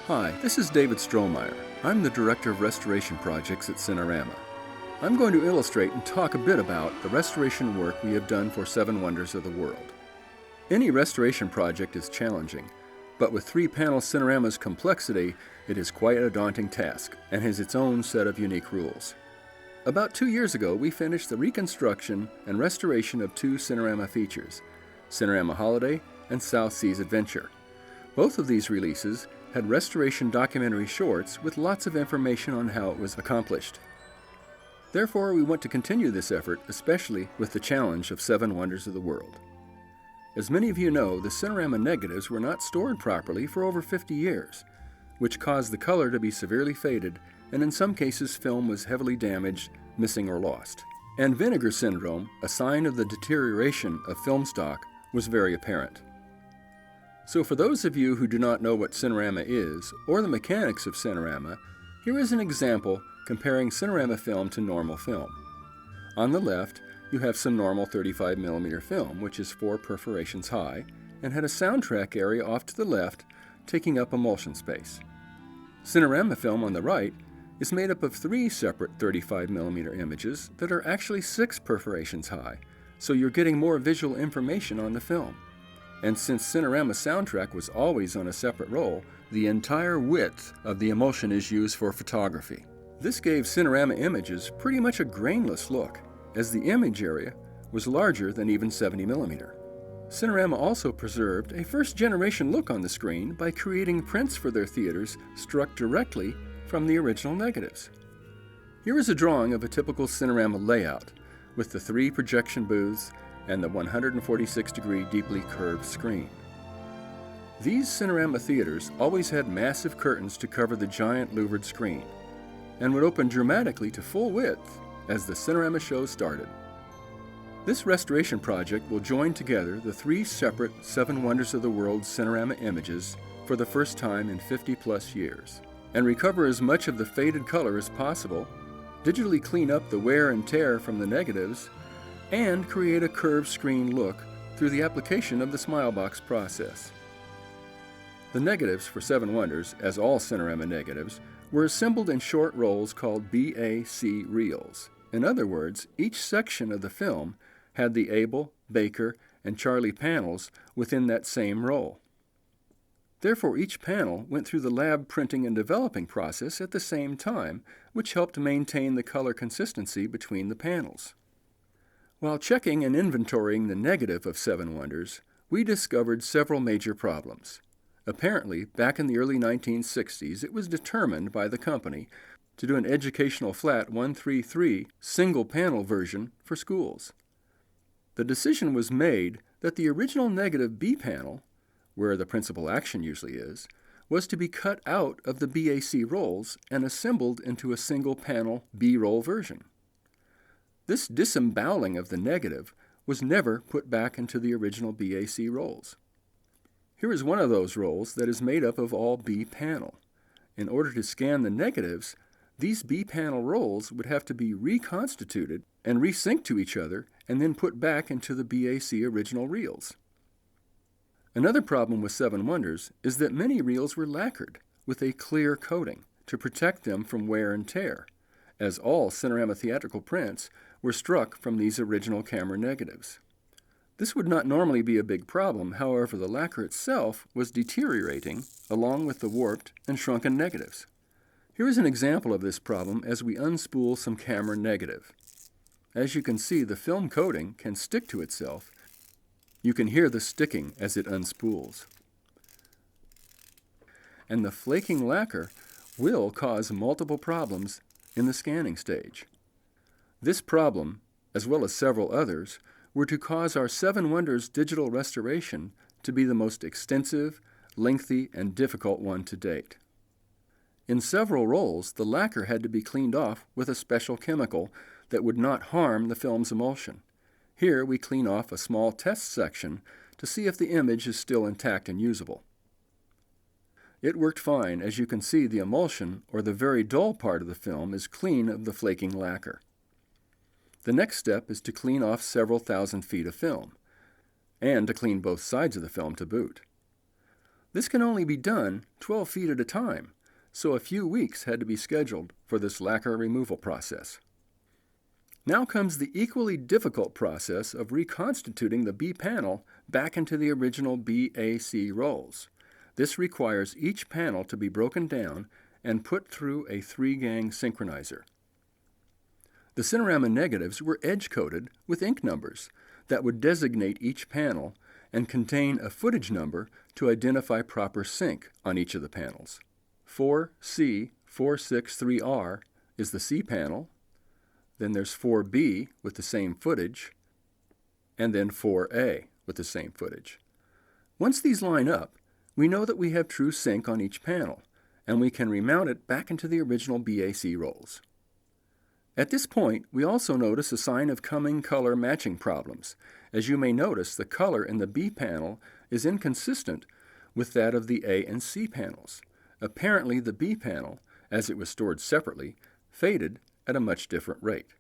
Hi, this is David Strohmeyer. I'm the Director of Restoration Projects at Cinerama. I'm going to illustrate and talk a bit about the restoration work we have done for Seven Wonders of the World. Any restoration project is challenging, but with 3-panel Cinerama's complexity, it is quite a daunting task and has its own set of unique rules. About 2 years ago, we finished the reconstruction and restoration of 2 Cinerama features, Cinerama Holiday and South Seas Adventure. Both of these releases had restoration documentary shorts with lots of information on how it was accomplished. Therefore, we want to continue this effort, especially with the challenge of 7 Wonders of the World. As many of you know, the Cinerama negatives were not stored properly for over 50 years, which caused the color to be severely faded, and in some cases film was heavily damaged, missing or lost. And vinegar syndrome, a sign of the deterioration of film stock, was very apparent. So for those of you who do not know what Cinerama is, or the mechanics of Cinerama, here is an example comparing Cinerama film to normal film. On the left, you have some normal 35mm film, which is 4 perforations high, and had a soundtrack area off to the left, taking up emulsion space. Cinerama film on the right is made up of 3 separate 35mm images that are actually 6 perforations high, so you're getting more visual information on the film. And since Cinerama soundtrack was always on a separate roll, the entire width of the emulsion is used for photography. This gave Cinerama images pretty much a grainless look, as the image area was larger than even 70mm. Cinerama also preserved a first-generation look on the screen by creating prints for their theaters struck directly from the original negatives. Here is a drawing of a typical Cinerama layout, with the 3 projection booths and the 146-degree deeply curved screen. These Cinerama theaters always had massive curtains to cover the giant louvered screen, and would open dramatically to full width as the Cinerama show started. This restoration project will join together the 3 separate 7 Wonders of the World Cinerama images for the first time in 50+ years, and recover as much of the faded color as possible, digitally clean up the wear and tear from the negatives, and create a curved screen look through the application of the Smilebox process. The negatives for 7 Wonders, as all Cinerama negatives, were assembled in short rolls called BAC reels. In other words, each section of the film had the Abel, Baker, and Charlie panels within that same roll. Therefore, each panel went through the lab printing and developing process at the same time, which helped maintain the color consistency between the panels. While checking and inventorying the negative of 7 Wonders, we discovered several major problems. Apparently, back in the early 1960s, it was determined by the company to do an educational flat 133 single-panel version for schools. The decision was made that the original negative B panel, where the principal action usually is, was to be cut out of the BAC rolls and assembled into a single-panel B-roll version. This disemboweling of the negative was never put back into the original BAC rolls. Here is one of those rolls that is made up of all B panel. In order to scan the negatives, these B panel rolls would have to be reconstituted and resynced to each other and then put back into the BAC original reels. Another problem with 7 Wonders is that many reels were lacquered with a clear coating to protect them from wear and tear, as all Cinerama theatrical prints were struck from these original camera negatives. This would not normally be a big problem, however the lacquer itself was deteriorating along with the warped and shrunken negatives. Here is an example of this problem as we unspool some camera negative. As you can see, the film coating can stick to itself. You can hear the sticking as it unspools. And the flaking lacquer will cause multiple problems in the scanning stage. This problem, as well as several others, were to cause our 7 Wonders digital restoration to be the most extensive, lengthy, and difficult one to date. In several rolls, the lacquer had to be cleaned off with a special chemical that would not harm the film's emulsion. Here we clean off a small test section to see if the image is still intact and usable. It worked fine. As you can see, the emulsion, or the very dull part of the film, is clean of the flaking lacquer. The next step is to clean off several thousand feet of film, and to clean both sides of the film to boot. This can only be done 12 feet at a time, so a few weeks had to be scheduled for this lacquer removal process. Now comes the equally difficult process of reconstituting the B panel back into the original BAC rolls. This requires each panel to be broken down and put through a 3-gang synchronizer. The Cinerama negatives were edge-coated with ink numbers that would designate each panel and contain a footage number to identify proper sync on each of the panels. 4C463R is the C panel, then there's 4B with the same footage, and then 4A with the same footage. Once these line up, we know that we have true sync on each panel, and we can remount it back into the original BAC rolls. At this point, we also notice a sign of coming color matching problems. As you may notice, the color in the B panel is inconsistent with that of the A and C panels. Apparently, the B panel, as it was stored separately, faded at a much different rate.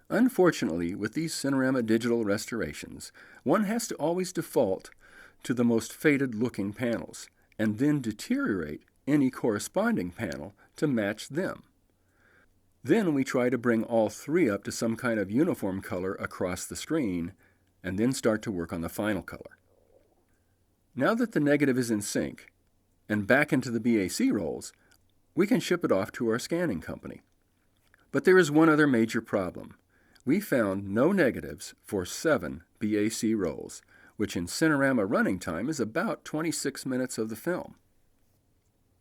Unfortunately, with these Cinerama digital restorations, one has to always default to the most faded-looking panels, and then deteriorate any corresponding panel to match them. Then we try to bring all three up to some kind of uniform color across the screen, and then start to work on the final color. Now that the negative is in sync, and back into the BAC rolls, we can ship it off to our scanning company. But there is one other major problem. We found no negatives for 7 BAC rolls, which in Cinerama running time is about 26 minutes of the film.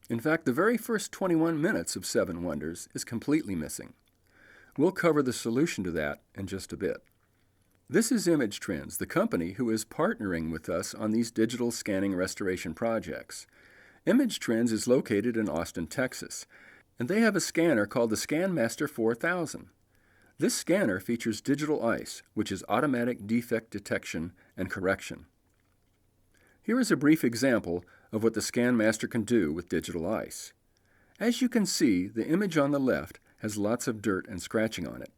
In fact, the very first 21 minutes of 7 Wonders is completely missing. We'll cover the solution to that in just a bit. This is Image Trends, the company who is partnering with us on these digital scanning restoration projects. Image Trends is located in Austin, Texas, and they have a scanner called the ScanMaster 4000. This scanner features digital ice, which is automatic defect detection and correction. Here is a brief example of what the ScanMaster can do with digital ice. As you can see, the image on the left has lots of dirt and scratching on it.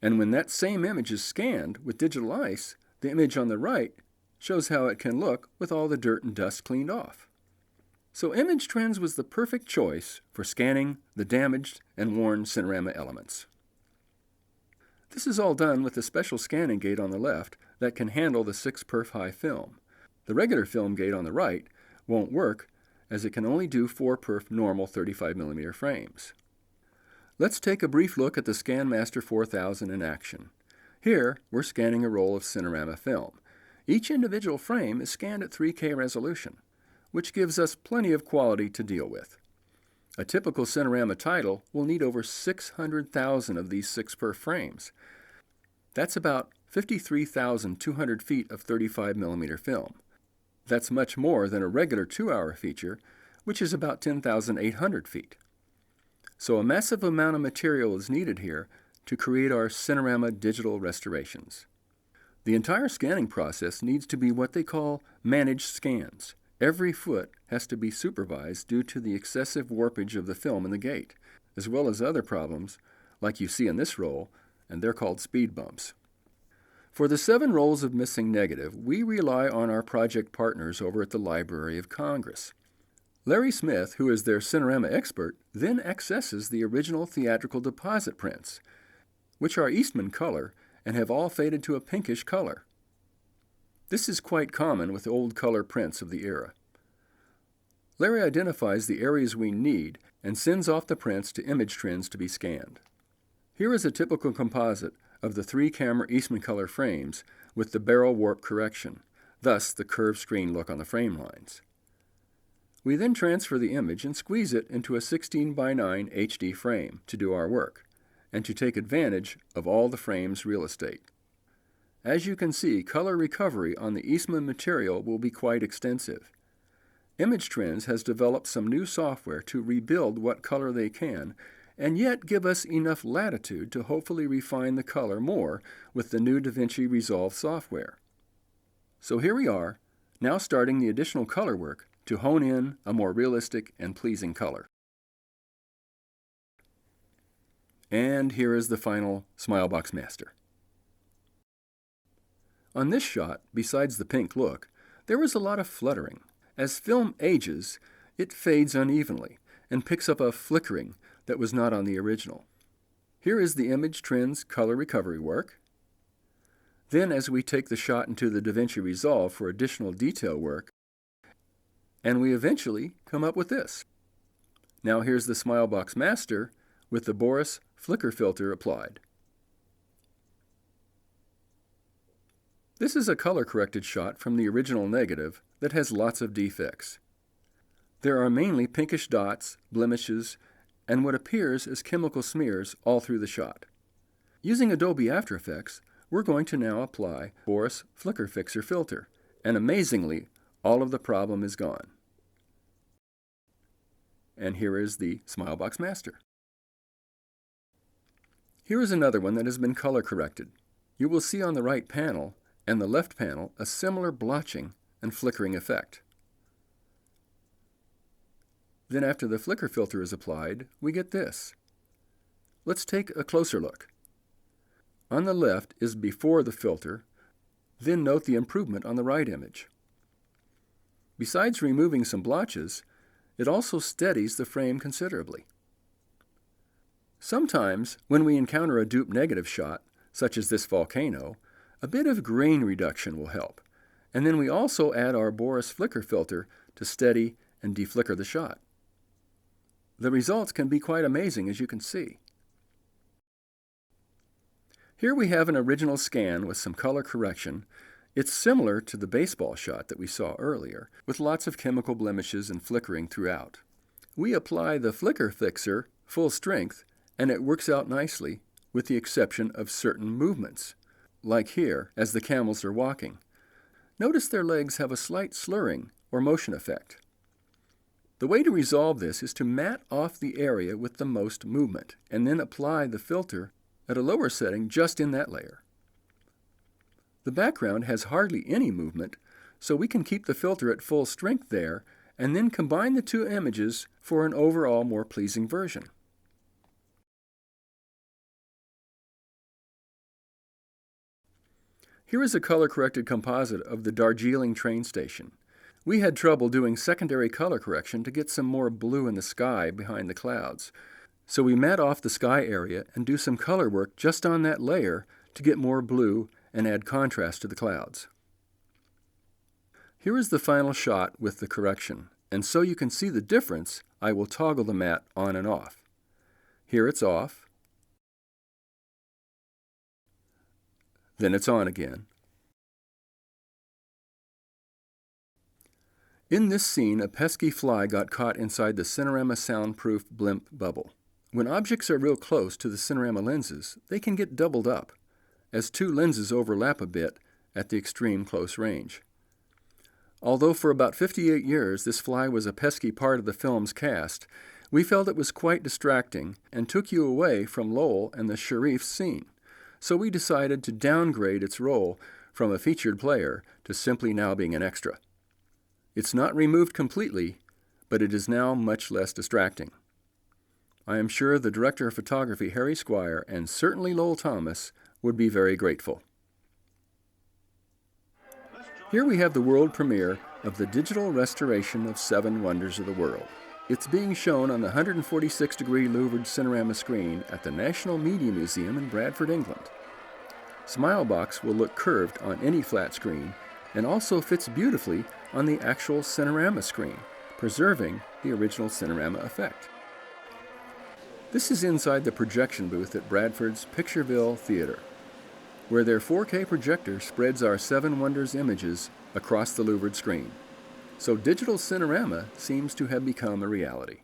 And when that same image is scanned with digital ice, the image on the right shows how it can look with all the dirt and dust cleaned off. So Image Trends was the perfect choice for scanning the damaged and worn Cinerama elements. This is all done with a special scanning gate on the left that can handle the 6-perf high film. The regular film gate on the right won't work, as it can only do 4-perf normal 35mm frames. Let's take a brief look at the ScanMaster 4000 in action. Here, we're scanning a roll of Cinerama film. Each individual frame is scanned at 3K resolution, which gives us plenty of quality to deal with. A typical Cinerama title will need over 600,000 of these 6-perf frames. That's about 53,200 feet of 35mm film. That's much more than a regular 2-hour feature, which is about 10,800 feet. So a massive amount of material is needed here to create our Cinerama digital restorations. The entire scanning process needs to be what they call managed scans. Every foot has to be supervised due to the excessive warpage of the film in the gate, as well as other problems like you see in this roll, and they're called speed bumps. For the 7 rolls of missing negative, we rely on our project partners over at the Library of Congress. Larry Smith, who is their Cinerama expert, then accesses the original theatrical deposit prints, which are Eastman color and have all faded to a pinkish color. This is quite common with old color prints of the era. Larry identifies the areas we need and sends off the prints to Image Trends to be scanned. Here is a typical composite of the 3-camera Eastman color frames with the barrel warp correction, thus the curved screen look on the frame lines. We then transfer the image and squeeze it into a 16:9 HD frame to do our work, and to take advantage of all the frame's real estate. As you can see, color recovery on the Eastman material will be quite extensive. Image Trends has developed some new software to rebuild what color they can, and yet give us enough latitude to hopefully refine the color more with the new DaVinci Resolve software. So here we are, now starting the additional color work to hone in a more realistic and pleasing color. And here is the final Smilebox Master. On this shot, besides the pink look, there was a lot of fluttering, As film ages, it fades unevenly and picks up a flickering that was not on the original. Here is the Image Trends color recovery work. Then as we take the shot into the DaVinci Resolve for additional detail work, and we eventually come up with this. Now here's the Smilebox Master with the Boris flicker filter applied. This is a color-corrected shot from the original negative that has lots of defects. There are mainly pinkish dots, blemishes, and what appears as chemical smears all through the shot. Using Adobe After Effects, we're going to now apply Boris Flicker Fixer filter, and amazingly, all of the problem is gone. And here is the Smilebox Master. Here is another one that has been color corrected. You will see on the right panel and the left panel a similar blotching and flickering effect. Then after the flicker filter is applied, we get this. Let's take a closer look. On the left is before the filter, then note the improvement on the right image. Besides removing some blotches, it also steadies the frame considerably. Sometimes, when we encounter a dupe negative shot, such as this volcano, a bit of grain reduction will help, and then we also add our Boris flicker filter to steady and deflicker the shot. The results can be quite amazing, as you can see. Here we have an original scan with some color correction. It's similar to the baseball shot that we saw earlier, with lots of chemical blemishes and flickering throughout. We apply the flicker fixer full strength, and it works out nicely, with the exception of certain movements, like here, as the camels are walking. Notice their legs have a slight slurring or motion effect. The way to resolve this is to mat off the area with the most movement, and then apply the filter at a lower setting just in that layer. The background has hardly any movement, so we can keep the filter at full strength there, and then combine the two images for an overall more pleasing version. Here is a color-corrected composite of the Darjeeling train station. We had trouble doing secondary color correction to get some more blue in the sky behind the clouds, so we mat off the sky area and do some color work just on that layer to get more blue and add contrast to the clouds. Here is the final shot with the correction, and so you can see the difference, I will toggle the mat on and off. Here it's off, then it's on again. In this scene, a pesky fly got caught inside the Cinerama soundproof blimp bubble. When objects are real close to the Cinerama lenses, they can get doubled up, as two lenses overlap a bit at the extreme close range. Although for about 58 years this fly was a pesky part of the film's cast, we felt it was quite distracting and took you away from Lowell and the Sharif's scene. So we decided to downgrade its role from a featured player to simply now being an extra. It's not removed completely, but it is now much less distracting. I am sure the director of photography, Harry Squire, and certainly Lowell Thomas, would be very grateful. Here we have the world premiere of the digital restoration of 7 Wonders of the World. It's being shown on the 146-degree louvered Cinerama screen at the National Media Museum in Bradford, England. Smilebox will look curved on any flat screen and also fits beautifully on the actual Cinerama screen, preserving the original Cinerama effect. This is inside the projection booth at Bradford's Pictureville Theatre, where their 4K projector spreads our 7 Wonders images across the louvered screen. So digital Cinerama seems to have become a reality.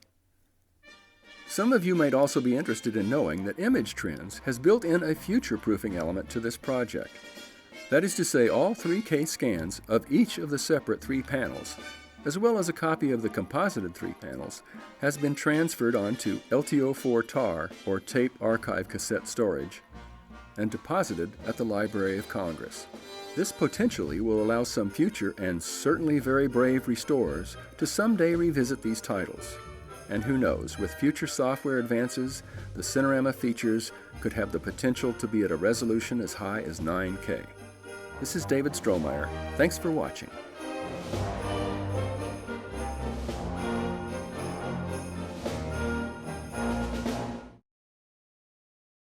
Some of you might also be interested in knowing that Image Trends has built in a future-proofing element to this project. That is to say, all 3K scans of each of the separate 3 panels, as well as a copy of the composited 3 panels, has been transferred onto LTO4 TAR, or Tape Archive Cassette Storage, and deposited at the Library of Congress. This potentially will allow some future and certainly very brave restorers to someday revisit these titles. And who knows, with future software advances, the Cinerama features could have the potential to be at a resolution as high as 9K. This is David Strohmeyer. Thanks for watching.